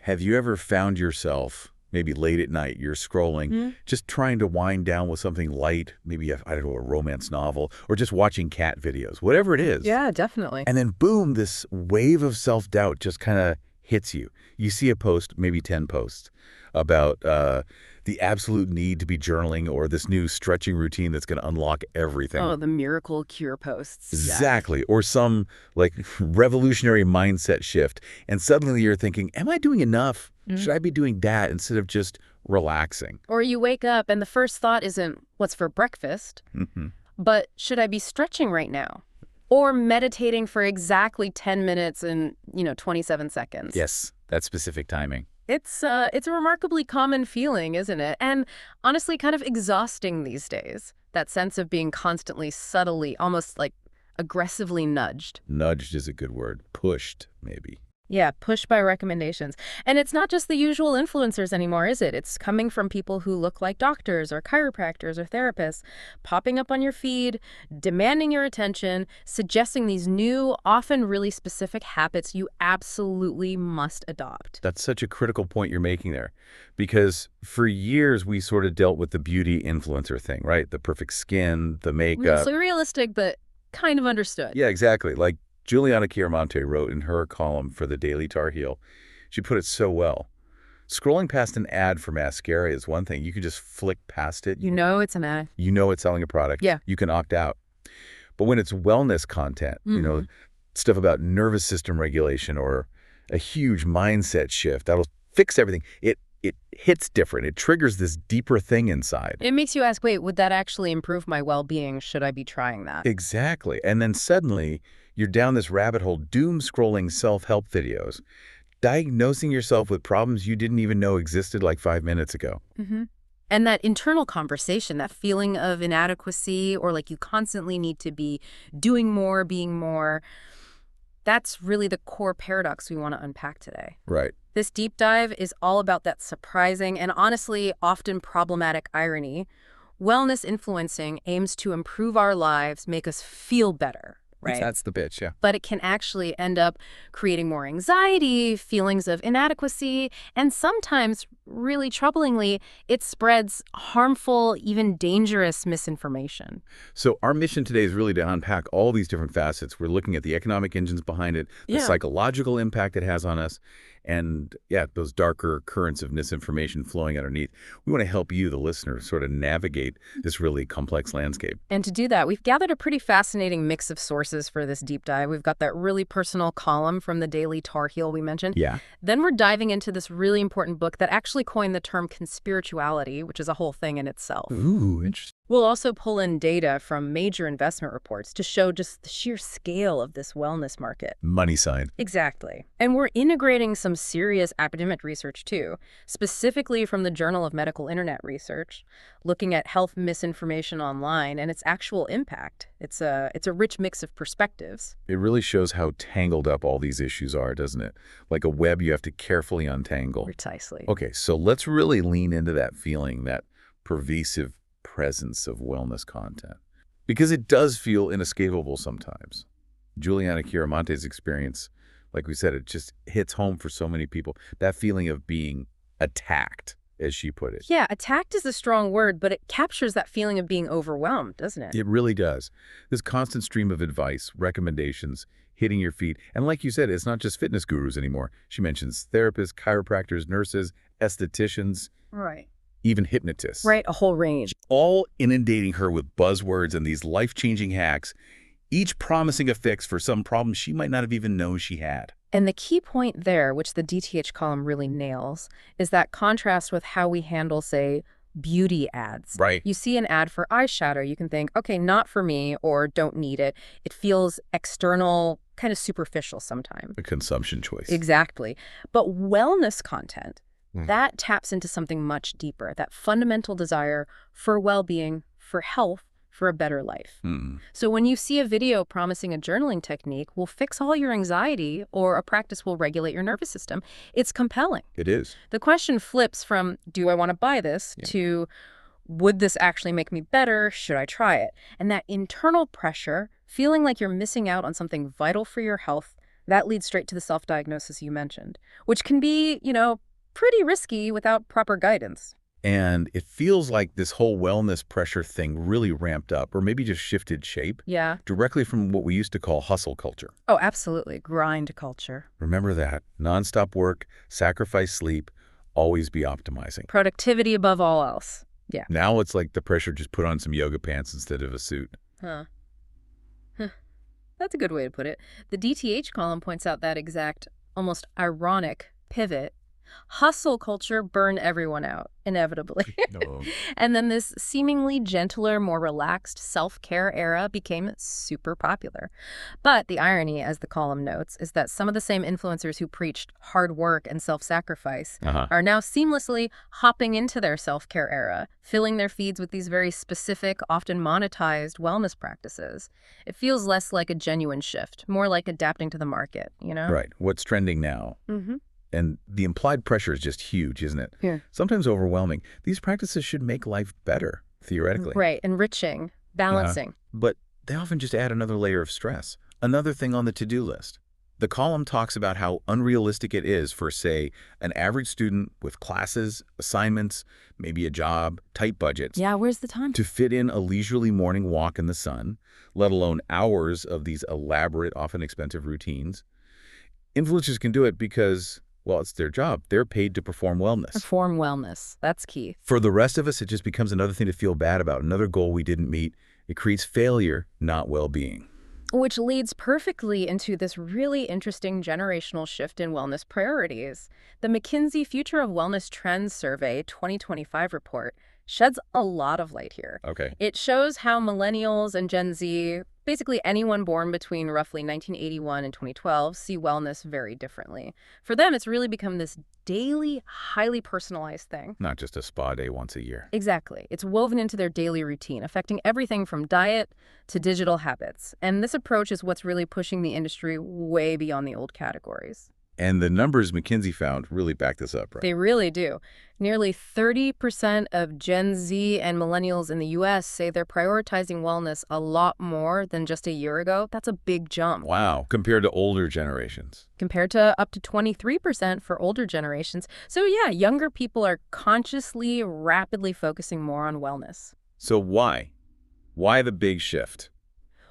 Have you ever found yourself, maybe late at night, you're scrolling, just trying to wind down with something light, maybe, I don't know, a romance novel, or just watching cat videos, whatever it is. Yeah, definitely. And then boom, this wave of self-doubt just kind of hits you. You see a post, maybe 10 posts, about the absolute need to be journaling or this new stretching routine that's going to unlock everything. Oh, the miracle cure posts. Exactly. Yeah. Or some like revolutionary mindset shift. And suddenly you're thinking, am I doing enough? Should I be doing that instead of just relaxing? Or you wake up and the first thought isn't what's for breakfast, but should I be stretching right now? Or meditating for exactly 10 minutes and, 27 seconds. Yes, that specific timing. It's a remarkably common feeling, isn't it? And honestly, kind of exhausting these days. That sense of being constantly, subtly, almost like aggressively nudged. Nudged is a good word. Pushed, maybe. Yeah, pushed by recommendations. And it's not just the usual influencers anymore, is it? It's coming from people who look like doctors or chiropractors or therapists, popping up on your feed, demanding your attention, suggesting these new, often really specific habits you absolutely must adopt. That's such a critical point you're making there. Because for years, we sort of dealt with the beauty influencer thing, right? The perfect skin, the makeup. So realistic, but kind of understood. Yeah, exactly. Like Juliana Chiaramonte wrote in her column for the Daily Tar Heel. She put it so well. Scrolling past an ad for mascara is one thing. You can just flick past it. You know it's an ad. You know it's selling a product. Yeah. You can opt out. But when it's wellness content, stuff about nervous system regulation or a huge mindset shift, that'll fix everything. It hits different. It triggers this deeper thing inside. It makes you ask, wait, would that actually improve my well-being? Should I be trying that? Exactly. And then suddenly you're down this rabbit hole, doom-scrolling self-help videos, diagnosing yourself with problems you didn't even know existed like 5 minutes ago. And that internal conversation, that feeling of inadequacy or like you constantly need to be doing more, being more, that's really the core paradox we want to unpack today. Right. This deep dive is all about that surprising and honestly often problematic irony. Wellness influencing aims to improve our lives, make us feel better. Right. That's the bitch, yeah. But it can actually end up creating more anxiety, feelings of inadequacy, and sometimes, really troublingly, it spreads harmful, even dangerous misinformation. So our mission today is really to unpack all these different facets. We're looking at the economic engines behind it, the psychological impact it has on us, and those darker currents of misinformation flowing underneath. We want to help you, the listener, sort of navigate this really complex landscape. And to do that, we've gathered a pretty fascinating mix of sources for this deep dive. We've got that really personal column from the Daily Tar Heel we mentioned. Yeah. Then we're diving into this really important book that actually coined the term conspirituality, which is a whole thing in itself. Ooh, interesting. We'll also pull in data from major investment reports to show just the sheer scale of this wellness market. Money sign. Exactly. And we're integrating some serious academic research too, specifically from the Journal of Medical Internet Research, looking at health misinformation online and its actual impact. It's a rich mix of perspectives. It really shows how tangled up all these issues are, doesn't it? Like a web you have to carefully untangle. Precisely. Okay, so let's really lean into that feeling, that pervasive presence of wellness content, because it does feel inescapable sometimes. Juliana Chiaramonte's experience, like we said, it just hits home for so many people. That feeling of being attacked, as she put it. Yeah, attacked is a strong word, but it captures that feeling of being overwhelmed, doesn't it? It really does. This constant stream of advice, recommendations, hitting your feet. And like you said, it's not just fitness gurus anymore. She mentions therapists, chiropractors, nurses, estheticians. Right. Even hypnotists. Right, a whole range. All inundating her with buzzwords and these life-changing hacks, each promising a fix for some problem she might not have even known she had. And the key point there, which the DTH column really nails, is that contrast with how we handle, say, beauty ads. Right. You see an ad for eyeshadow, you can think, okay, not for me, or don't need it. It feels external, kind of superficial sometimes. A consumption choice. Exactly. But wellness content, that taps into something much deeper, that fundamental desire for well-being, for health, for a better life. So when you see a video promising a journaling technique will fix all your anxiety or a practice will regulate your nervous system, it's compelling. It is. The question flips from, do I want to buy this, to, would this actually make me better? Should I try it? And that internal pressure, feeling like you're missing out on something vital for your health, That leads straight to the self-diagnosis you mentioned, which can be, pretty risky without proper guidance. And it feels like this whole wellness pressure thing really ramped up, or maybe just shifted shape, Yeah. directly from what we used to call hustle culture. Oh, absolutely. Grind culture. Remember that. Nonstop work, sacrifice sleep, always be optimizing. Productivity above all else. Yeah. Now it's like the pressure just put on some yoga pants instead of a suit. Huh. That's a good way to put it. The DTH column points out that exact, almost ironic pivot. Hustle culture burned everyone out, inevitably. No. And then this seemingly gentler, more relaxed self-care era became super popular. But the irony, as the column notes, is that some of the same influencers who preached hard work and self-sacrifice are now seamlessly hopping into their self-care era, filling their feeds with these very specific, often monetized wellness practices. It feels less like a genuine shift, more like adapting to the market, Right. What's trending now? Mm-hmm. And the implied pressure is just huge, isn't it? Yeah. Sometimes overwhelming. These practices should make life better, theoretically. Right. Enriching, balancing. But they often just add another layer of stress, another thing on the to-do list. The column talks about how unrealistic it is for, say, an average student with classes, assignments, maybe a job, tight budgets. Yeah, where's the time? To fit in a leisurely morning walk in the sun, let alone hours of these elaborate, often expensive routines. Influencers can do it because, well, it's their job. They're paid to perform wellness. Perform wellness. That's key. For the rest of us, it just becomes another thing to feel bad about, another goal we didn't meet. It creates failure, not well-being. Which leads perfectly into this really interesting generational shift in wellness priorities. The McKinsey Future of Wellness Trends Survey 2025 report sheds a lot of light here. Okay. It shows how millennials and Gen Z, basically anyone born between roughly 1981 and 2012, see wellness very differently. For them, it's really become this daily, highly personalized thing. Not just a spa day once a year. Exactly. It's woven into their daily routine, affecting everything from diet to digital habits. And this approach is what's really pushing the industry way beyond the old categories. And the numbers McKinsey found really back this up, right? They really do. Nearly 30% of Gen Z and millennials in the U.S. say they're prioritizing wellness a lot more than just a year ago. That's a big jump. Wow, compared to older generations. Compared to up to 23% for older generations. So yeah, younger people are consciously, rapidly focusing more on wellness. So why? Why the big shift?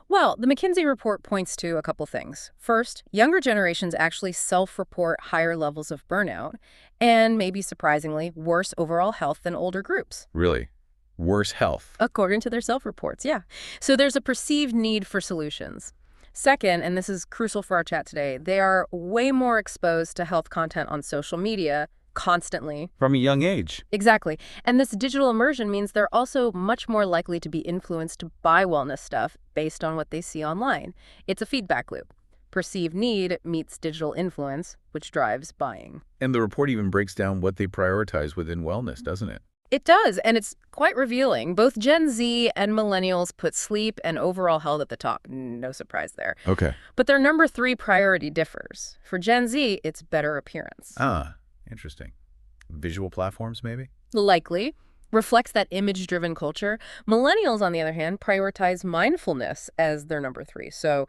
Well, the McKinsey report points to a couple things. First, younger generations actually self-report higher levels of burnout and, maybe surprisingly, worse overall health than older groups. Really? Worse health? According to their self-reports, yeah. So there's a perceived need for solutions. Second, and this is crucial for our chat today, they are way more exposed to health content on social media constantly. From a young age. Exactly. And this digital immersion means they're also much more likely to be influenced to buy wellness stuff based on what they see online. It's a feedback loop. Perceived need meets digital influence, which drives buying. And the report even breaks down what they prioritize within wellness, doesn't it? It does, and it's quite revealing. Both Gen Z and millennials put sleep and overall health at the top. No surprise there. Okay. But their number 3 priority differs. For Gen Z, it's better appearance. Ah. Interesting. Visual platforms, maybe? Likely. Reflects that image-driven culture. Millennials, on the other hand, prioritize mindfulness as their number 3. So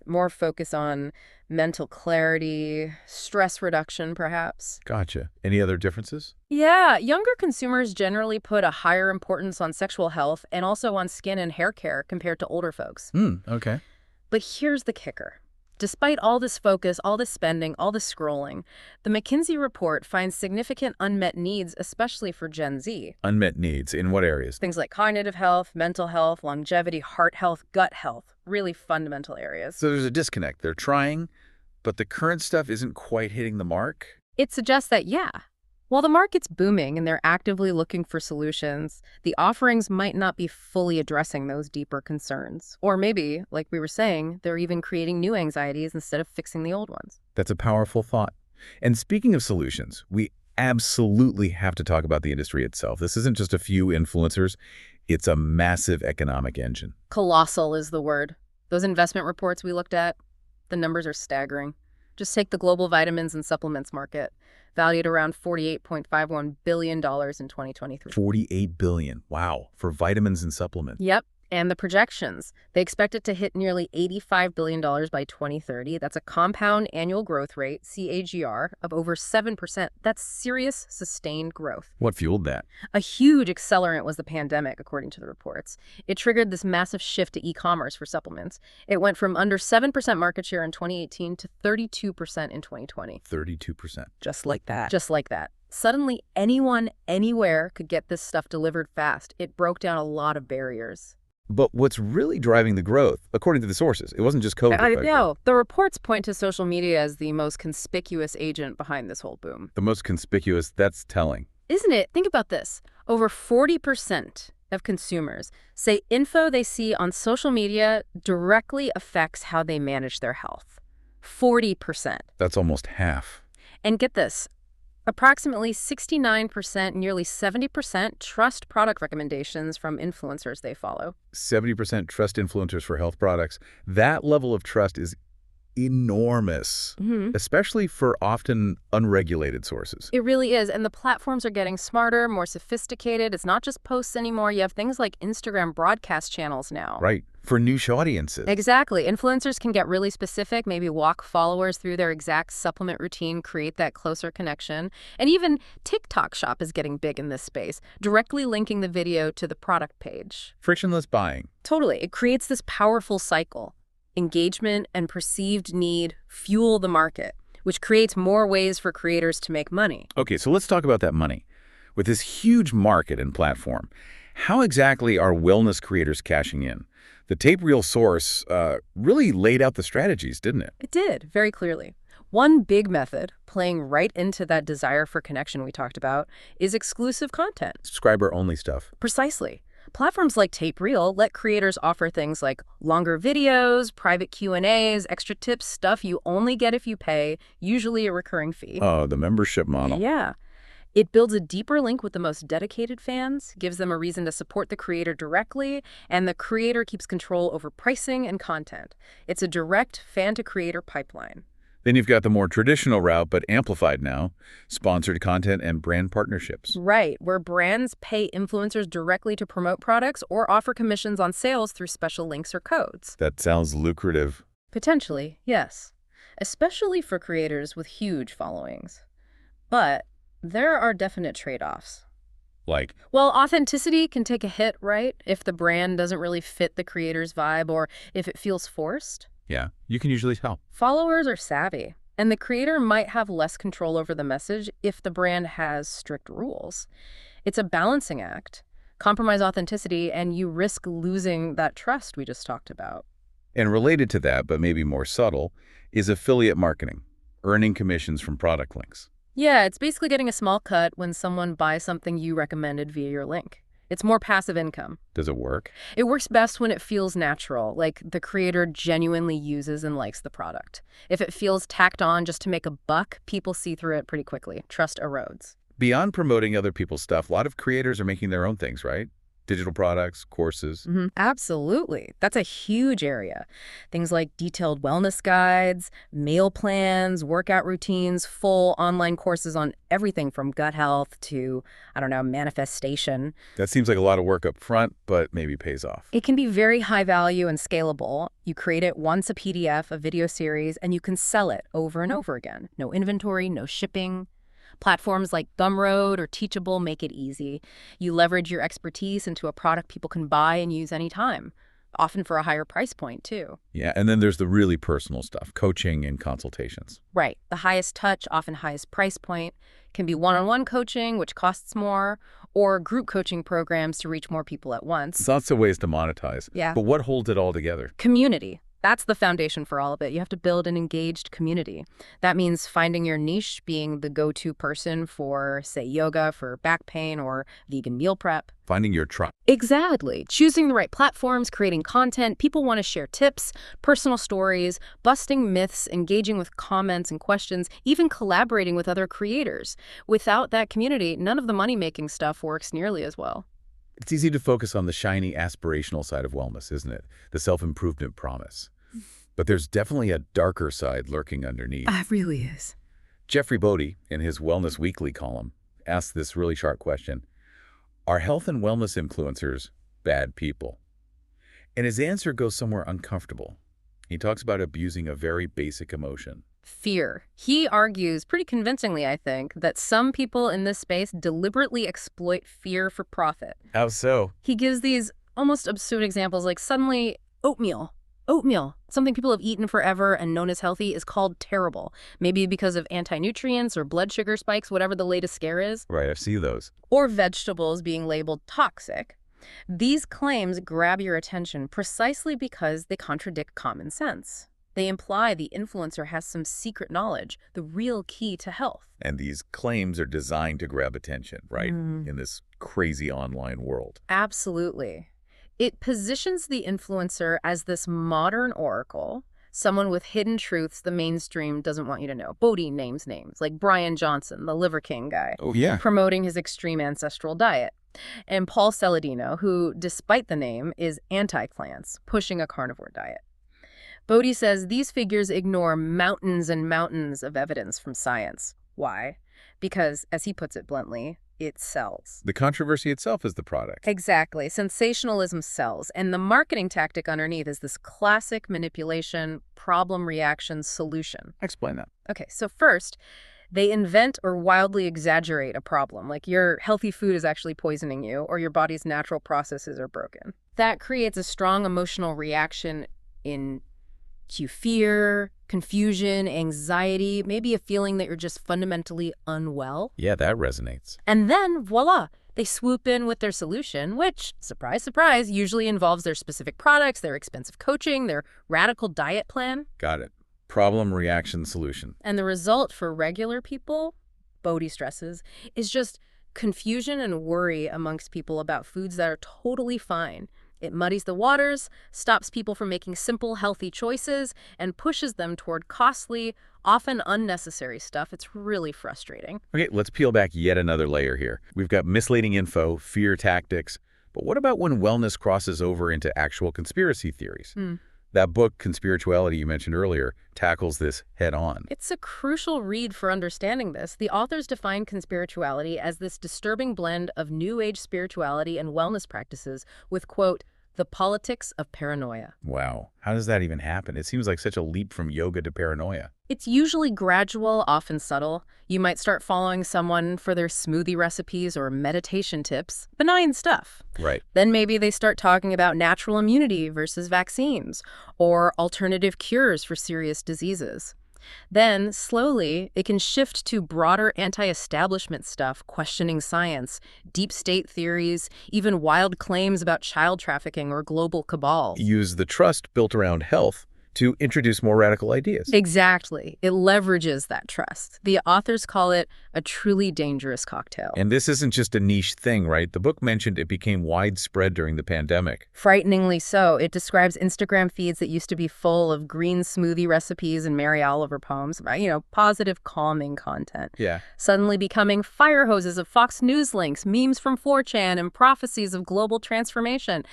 more focus on mental clarity, stress reduction, perhaps. Gotcha. Any other differences? Yeah, younger consumers generally put a higher importance on sexual health and also on skin and hair care compared to older folks. Okay. But here's the kicker. Despite all this focus, all this spending, all this scrolling, the McKinsey report finds significant unmet needs, especially for Gen Z. Unmet needs in what areas? Things like cognitive health, mental health, longevity, heart health, gut health, really fundamental areas. So there's a disconnect. They're trying, but the current stuff isn't quite hitting the mark? It suggests that, yeah, while the market's booming and they're actively looking for solutions, the offerings might not be fully addressing those deeper concerns. Or maybe, like we were saying, they're even creating new anxieties instead of fixing the old ones. That's a powerful thought. And speaking of solutions, we absolutely have to talk about the industry itself. This isn't just a few influencers. It's a massive economic engine. Colossal is the word. Those investment reports we looked at, the numbers are staggering. Just take the global vitamins and supplements market, valued around $48.51 billion in 2023. $48 billion. Wow. For vitamins and supplements. Yep. And the projections, they expect it to hit nearly $85 billion by 2030. That's a compound annual growth rate, CAGR, of over 7%. That's serious, sustained growth. What fueled that? A huge accelerant was the pandemic, according to the reports. It triggered this massive shift to e-commerce for supplements. It went from under 7% market share in 2018 to 32% in 2020. 32%. Just like that. Just like that. Suddenly, anyone, anywhere could get this stuff delivered fast. It broke down a lot of barriers. But what's really driving the growth, according to the sources, it wasn't just COVID. I know. The reports point to social media as the most conspicuous agent behind this whole boom. The most conspicuous, that's telling. Isn't it? Think about this. Over 40% of consumers say info they see on social media directly affects how they manage their health. 40%. That's almost half. And get this. Approximately 69%, nearly 70% trust product recommendations from influencers they follow. 70% trust influencers for health products. That level of trust is enormous, especially for often unregulated sources. It really is. And the platforms are getting smarter, more sophisticated. It's not just posts anymore. You have things like Instagram broadcast channels now. Right. For niche audiences. Exactly. Influencers can get really specific, maybe walk followers through their exact supplement routine, create that closer connection. And even TikTok Shop is getting big in this space, directly linking the video to the product page. Frictionless buying. Totally. It creates this powerful cycle. Engagement and perceived need fuel the market, which creates more ways for creators to make money. Okay, so let's talk about that money. With this huge market and platform, how exactly are wellness creators cashing in? The tape reel source really laid out the strategies, didn't it? It did, very clearly. One big method, playing right into that desire for connection we talked about, is exclusive content. Subscriber-only stuff. Precisely. Platforms like Tape Reel let creators offer things like longer videos, private Q&As, extra tips, stuff you only get if you pay, usually a recurring fee. Oh, the membership model. Yeah. It builds a deeper link with the most dedicated fans, gives them a reason to support the creator directly, and the creator keeps control over pricing and content. It's a direct fan-to-creator pipeline. Then you've got the more traditional route, but amplified now, sponsored content and brand partnerships. Right, where brands pay influencers directly to promote products or offer commissions on sales through special links or codes. That sounds lucrative. Potentially, yes. Especially for creators with huge followings. But there are definite trade-offs. Like? Well, authenticity can take a hit, right? If the brand doesn't really fit the creator's vibe or if it feels forced. Yeah, you can usually tell. Followers are savvy, and the creator might have less control over the message if the brand has strict rules. It's a balancing act. Compromise authenticity, and you risk losing that trust we just talked about. And related to that, but maybe more subtle, is affiliate marketing, earning commissions from product links. Yeah, it's basically getting a small cut when someone buys something you recommended via your link. It's more passive income. Does it work? It works best when it feels natural, like the creator genuinely uses and likes the product. If it feels tacked on just to make a buck, people see through it pretty quickly. Trust erodes. Beyond promoting other people's stuff, a lot of creators are making their own things, right? Digital products, courses. Absolutely. That's a huge area. Things like detailed wellness guides, meal plans, workout routines, full online courses on everything from gut health to, manifestation. That seems like a lot of work up front, but maybe pays off. It can be very high value and scalable. You create it once a PDF, a video series, and you can sell it over and over again. No inventory, no shipping. Platforms like Gumroad or Teachable make it easy. You leverage your expertise into a product people can buy and use anytime, often for a higher price point, too. Yeah, and then there's the really personal stuff, coaching and consultations. Right. The highest touch, often highest price point, can be one-on-one coaching, which costs more, or group coaching programs to reach more people at once. Lots of ways to monetize. Yeah. But what holds it all together? Community. That's the foundation for all of it. You have to build an engaged community. That means finding your niche, being the go-to person for, say, yoga for back pain or vegan meal prep. Finding your tribe. Exactly. Choosing the right platforms, creating content. People want to share tips, personal stories, busting myths, engaging with comments and questions, even collaborating with other creators. Without that community, none of the money-making stuff works nearly as well. It's easy to focus on the shiny, aspirational side of wellness, isn't it? The self-improvement promise. But there's definitely a darker side lurking underneath. It really is. Jeffrey Bodie, in his Wellness Weekly column, asked this really sharp question. Are health and wellness influencers bad people? And his answer goes somewhere uncomfortable. He talks about abusing a very basic emotion. Fear. He argues pretty convincingly, I think, that some people in this space deliberately exploit fear for profit. How so? He gives these almost absurd examples like suddenly oatmeal. Oatmeal, something people have eaten forever and known as healthy, is called terrible. Maybe because of anti-nutrients or blood sugar spikes, whatever the latest scare is. Right, I've seen those. Or vegetables being labeled toxic. These claims grab your attention precisely because they contradict common sense. They imply the influencer has some secret knowledge, the real key to health. And these claims are designed to grab attention, right? In this crazy online world. Absolutely. It positions the influencer as this modern oracle, someone with hidden truths the mainstream doesn't want you to know. Bodhi names names, like Brian Johnson, the Liver King guy, Oh, yeah. promoting his extreme ancestral diet. And Paul Saladino, who, despite the name, is anti-plants, pushing a carnivore diet. Bodhi says these figures ignore mountains and mountains of evidence from science. Why? Because, as he puts it bluntly, it sells. The controversy itself is the product. Exactly. Sensationalism sells. And the marketing tactic underneath is this classic manipulation, problem, reaction, solution. Explain that. Okay, so first, they invent or wildly exaggerate a problem, like your healthy food is actually poisoning you or your body's natural processes are broken. That creates a strong emotional reaction in fear, confusion, anxiety, maybe a feeling that you're just fundamentally unwell. Yeah, that resonates. And then, voila, they swoop in with their solution, which, surprise, surprise, usually involves their specific products, their expensive coaching, their radical diet plan. Got it. Problem, reaction, solution. And the result for regular people, Bodhi stresses, is just confusion and worry amongst people about foods that are totally fine. It muddies the waters, stops people from making simple, healthy choices, and pushes them toward costly, often unnecessary stuff. It's really frustrating. Okay, let's peel back yet another layer here. We've got misleading info, fear tactics, but what about when wellness crosses over into actual conspiracy theories? That book, Conspirituality, you mentioned earlier, tackles this head-on. It's a crucial read for understanding this. The authors define conspirituality as this disturbing blend of New Age spirituality and wellness practices with, quote, the politics of paranoia. Wow. How does that even happen? It seems like such a leap from yoga to paranoia. It's usually gradual, often subtle. You might start following someone for their smoothie recipes or meditation tips, benign stuff. Right. Then maybe they start talking about natural immunity versus vaccines or alternative cures for serious diseases. Then, slowly, it can shift to broader anti-establishment stuff, questioning science, deep state theories, even wild claims about child trafficking or global cabals. Use the trust built around health to introduce more radical ideas. Exactly. It leverages that trust. The authors call it a truly dangerous cocktail. And this isn't just a niche thing, right? The book mentioned it became widespread during the pandemic. Frighteningly so. It describes Instagram feeds that used to be full of green smoothie recipes and Mary Oliver poems, positive, calming content. Yeah. Suddenly becoming fire hoses of Fox News links, memes from 4chan, and prophecies of global transformation.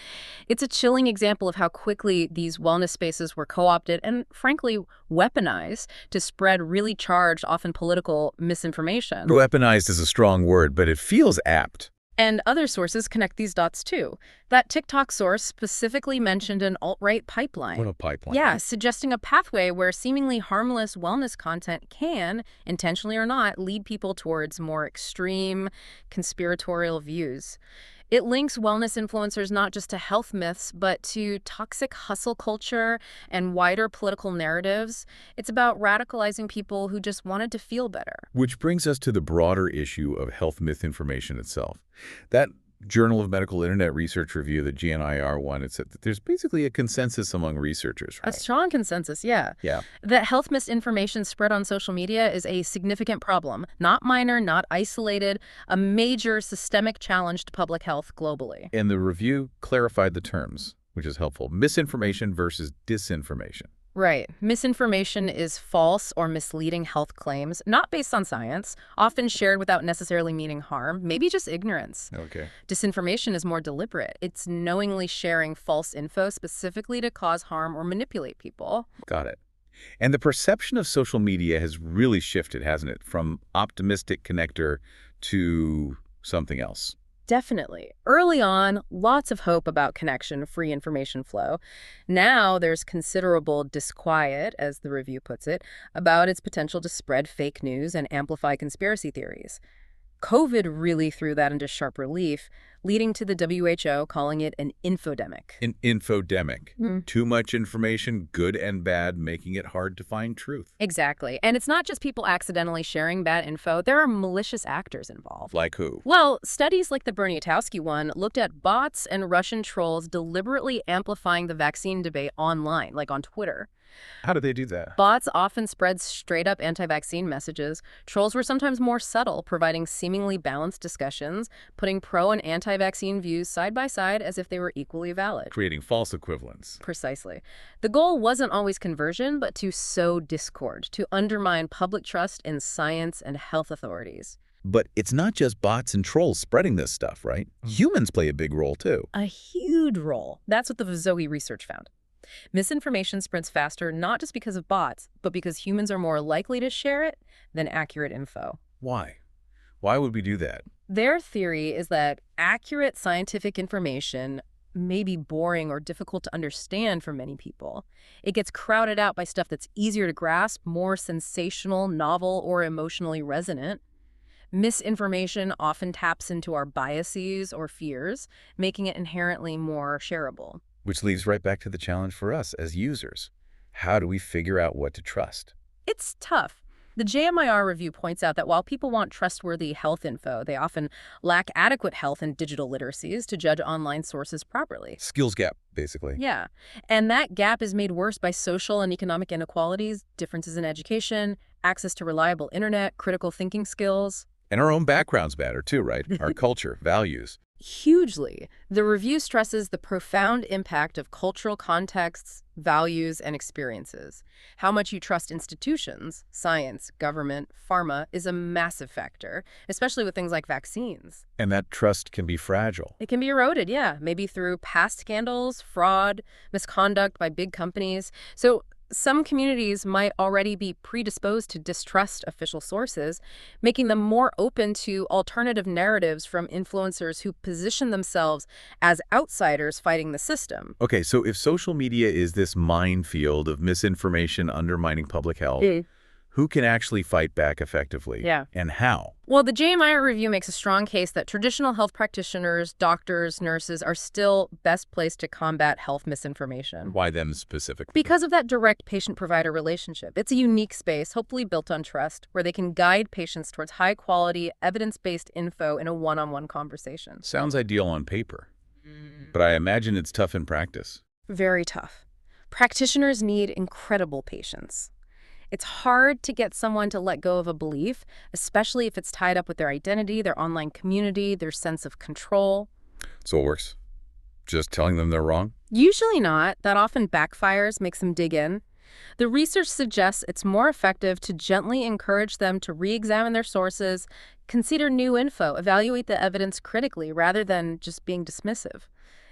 It's a chilling example of how quickly these wellness spaces were co-opted and, frankly, weaponized to spread really charged, often political misinformation. Weaponized is a strong word, but it feels apt. And other sources connect these dots, too. That TikTok source specifically mentioned an alt-right pipeline. What a pipeline. Yeah, suggesting a pathway where seemingly harmless wellness content can, intentionally or not, lead people towards more extreme, conspiratorial views. It links wellness influencers not just to health myths, but to toxic hustle culture and wider political narratives. It's about radicalizing people who just wanted to feel better. Which brings us to the broader issue of health myth information itself. That Journal of Medical Internet Research review, the GNIR one, it said that there's basically a consensus among researchers, right? A strong consensus, yeah. Yeah. That health misinformation spread on social media is a significant problem. Not minor, not isolated, a major systemic challenge to public health globally. And the review clarified the terms, which is helpful. Misinformation versus disinformation. Right. Misinformation is false or misleading health claims, not based on science, often shared without necessarily meaning harm, maybe just ignorance. Okay. Disinformation is more deliberate. It's knowingly sharing false info specifically to cause harm or manipulate people. Got it. And the perception of social media has really shifted, hasn't it? From optimistic connector to something else. Definitely. Early on, lots of hope about connection, free information flow. Now there's considerable disquiet, as the review puts it, about its potential to spread fake news and amplify conspiracy theories. COVID really threw that into sharp relief, leading to the WHO calling it an infodemic. An infodemic. Mm. Too much information, good and bad, making it hard to find truth. Exactly. And it's not just people accidentally sharing bad info. There are malicious actors involved. Like who? Well, studies like the Berniatowski one looked at bots and Russian trolls deliberately amplifying the vaccine debate online, like on Twitter. How do they do that? Bots often spread straight-up anti-vaccine messages. Trolls were sometimes more subtle, providing seemingly balanced discussions, putting pro- and anti-vaccine views side by side as if they were equally valid. Creating false equivalents. Precisely. The goal wasn't always conversion, but to sow discord, to undermine public trust in science and health authorities. But it's not just bots and trolls spreading this stuff, right? Humans play a big role, too. A huge role. That's what the Zoe research found. Misinformation spreads faster not just because of bots, but because humans are more likely to share it than accurate info. Why? Why would we do that? Their theory is that accurate scientific information may be boring or difficult to understand for many people. It gets crowded out by stuff that's easier to grasp, more sensational, novel, or emotionally resonant. Misinformation often taps into our biases or fears, making it inherently more shareable. Which leads right back to the challenge for us as users. How do we figure out what to trust? It's tough. The JMIR review points out that while people want trustworthy health info, they often lack adequate health and digital literacies to judge online sources properly. Skills gap, basically. Yeah. And that gap is made worse by social and economic inequalities, differences in education, access to reliable internet, critical thinking skills. And our own backgrounds matter too, right? Our culture, values. Hugely. The review stresses the profound impact of cultural contexts, values, and experiences. How much you trust institutions, science, government, pharma is a massive factor, especially with things like vaccines. And that trust can be fragile. It can be eroded, yeah, maybe through past scandals, fraud, misconduct by big companies. So some communities might already be predisposed to distrust official sources, making them more open to alternative narratives from influencers who position themselves as outsiders fighting the system. Okay, so if social media is this minefield of misinformation undermining public health, who can actually fight back effectively? Yeah. And how? Well, the JMIR review makes a strong case that traditional health practitioners, doctors, nurses are still best placed to combat health misinformation. Why them specifically? Because of that direct patient-provider relationship. It's a unique space, hopefully built on trust, where they can guide patients towards high-quality, evidence-based info in a one-on-one conversation. Sounds ideal on paper, but I imagine it's tough in practice. Very tough. Practitioners need incredible patience. It's hard to get someone to let go of a belief, especially if it's tied up with their identity, their online community, their sense of control. So it works. Just telling them they're wrong? Usually not. That often backfires, makes them dig in. The research suggests it's more effective to gently encourage them to re-examine their sources, consider new info, evaluate the evidence critically rather than just being dismissive.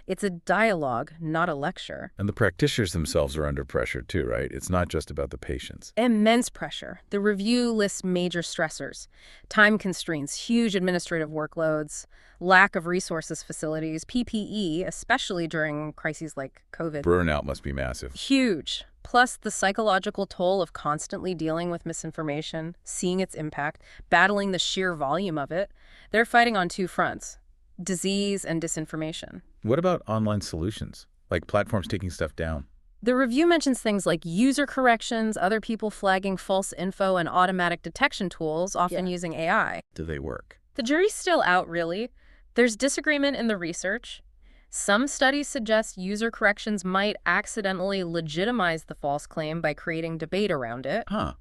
It's a dialogue, not a lecture. And the practitioners themselves are under pressure too, right? It's not just about the patients. Immense pressure. The review lists major stressors: time constraints, huge administrative workloads, lack of resources, facilities, PPE, especially during crises like COVID. Burnout must be massive. Huge. Plus the psychological toll of constantly dealing with misinformation, seeing its impact, battling the sheer volume of it. They're fighting on two fronts: disease and disinformation. What about online solutions, like platforms taking stuff down? The review mentions things like user corrections, other people flagging false info, and automatic detection tools, often using AI. Do they work? The jury's still out, really. There's disagreement in the research. Some studies suggest user corrections might accidentally legitimize the false claim by creating debate around it. Huh.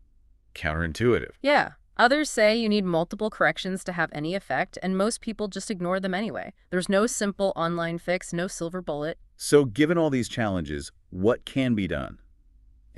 Counterintuitive. Yeah. Others say you need multiple corrections to have any effect, and most people just ignore them anyway. There's no simple online fix, no silver bullet. So given all these challenges, what can be done?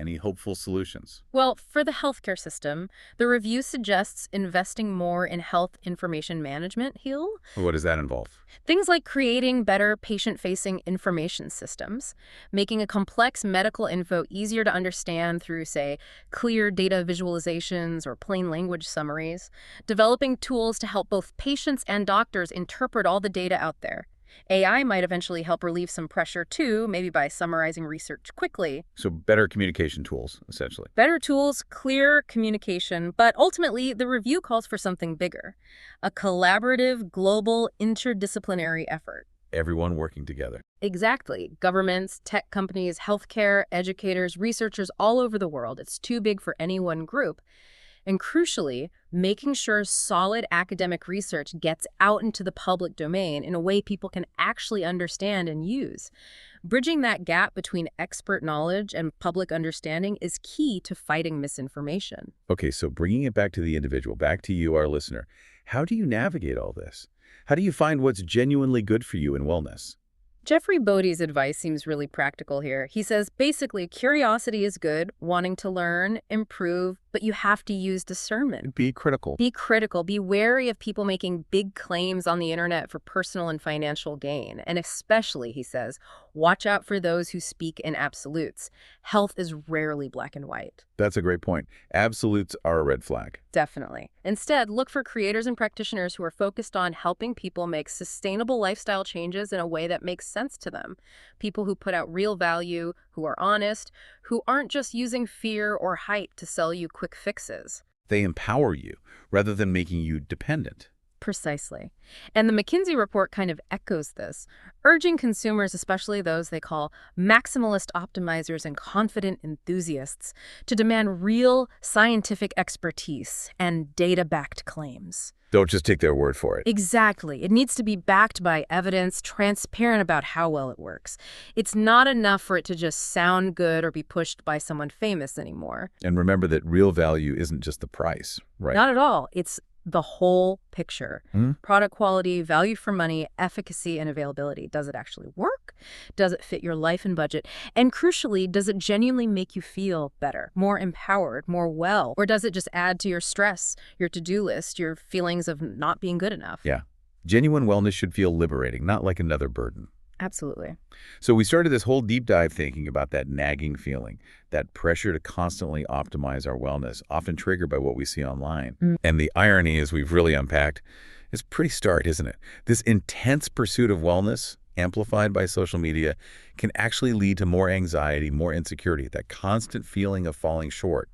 Any hopeful solutions? Well, for the healthcare system, the review suggests investing more in health information management, Heal. What does that involve? Things like creating better patient-facing information systems, making a complex medical info easier to understand through, say, clear data visualizations or plain language summaries, developing tools to help both patients and doctors interpret all the data out there. AI might eventually help relieve some pressure too, maybe by summarizing research quickly. So better communication tools, essentially. Better tools, clear communication, but ultimately the review calls for something bigger. A collaborative, global, interdisciplinary effort. Everyone working together. Exactly. Governments, tech companies, healthcare, educators, researchers all over the world. It's too big for any one group. And crucially, making sure solid academic research gets out into the public domain in a way people can actually understand and use. Bridging that gap between expert knowledge and public understanding is key to fighting misinformation. Okay, so bringing it back to the individual, back to you, our listener, how do you navigate all this? How do you find what's genuinely good for you in wellness? Jeffrey Bodie's advice seems really practical here. He says, basically, curiosity is good, wanting to learn, improve, but you have to use discernment. Be critical. Be critical. Be wary of people making big claims on the internet for personal and financial gain. And especially, he says, watch out for those who speak in absolutes. Health is rarely black and white. That's a great point. Absolutes are a red flag. Definitely. Instead, look for creators and practitioners who are focused on helping people make sustainable lifestyle changes in a way that makes sense to them. People who put out real value, who are honest, who aren't just using fear or hype to sell you quick fixes. They empower you rather than making you dependent. Precisely. And the McKinsey report kind of echoes this, urging consumers, especially those they call maximalist optimizers and confident enthusiasts, to demand real scientific expertise and data-backed claims. Don't just take their word for it. Exactly. It needs to be backed by evidence, transparent about how well it works. It's not enough for it to just sound good or be pushed by someone famous anymore. And remember that real value isn't just the price, right? Not at all. It's the whole picture. Product quality, value for money, efficacy, and availability. Does it actually work? Does it fit your life and budget? And crucially, does it genuinely make you feel better, more empowered, more well? Or does it just add to your stress, your to-do list, your feelings of not being good enough? Yeah. Genuine wellness should feel liberating, not like another burden. Absolutely. So we started this whole deep dive thinking about that nagging feeling, that pressure to constantly optimize our wellness, often triggered by what we see online. And the irony, as we've really unpacked, is pretty stark, isn't it? This intense pursuit of wellness, amplified by social media, can actually lead to more anxiety, more insecurity, that constant feeling of falling short,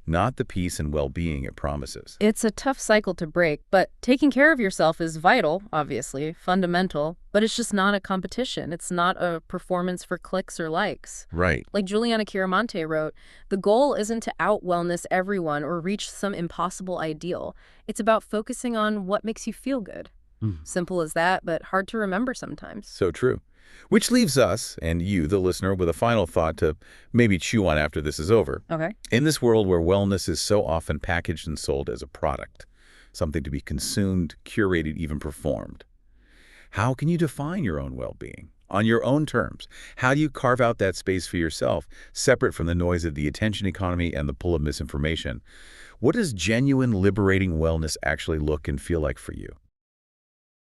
not the peace and well-being it promises. It's a tough cycle to break, but taking care of yourself is vital, obviously, fundamental, but it's just not a competition. It's not a performance for clicks or likes. Right. Like Juliana Chiaramonte wrote, the goal isn't to out-wellness everyone or reach some impossible ideal. It's about focusing on what makes you feel good. Simple as that, but hard to remember sometimes. So true. Which leaves us, and you, the listener, with a final thought to maybe chew on after this is over. Okay. In this world where wellness is so often packaged and sold as a product, something to be consumed, curated, even performed, how can you define your own well-being on your own terms? How do you carve out that space for yourself, separate from the noise of the attention economy and the pull of misinformation? What does genuine, liberating wellness actually look and feel like for you?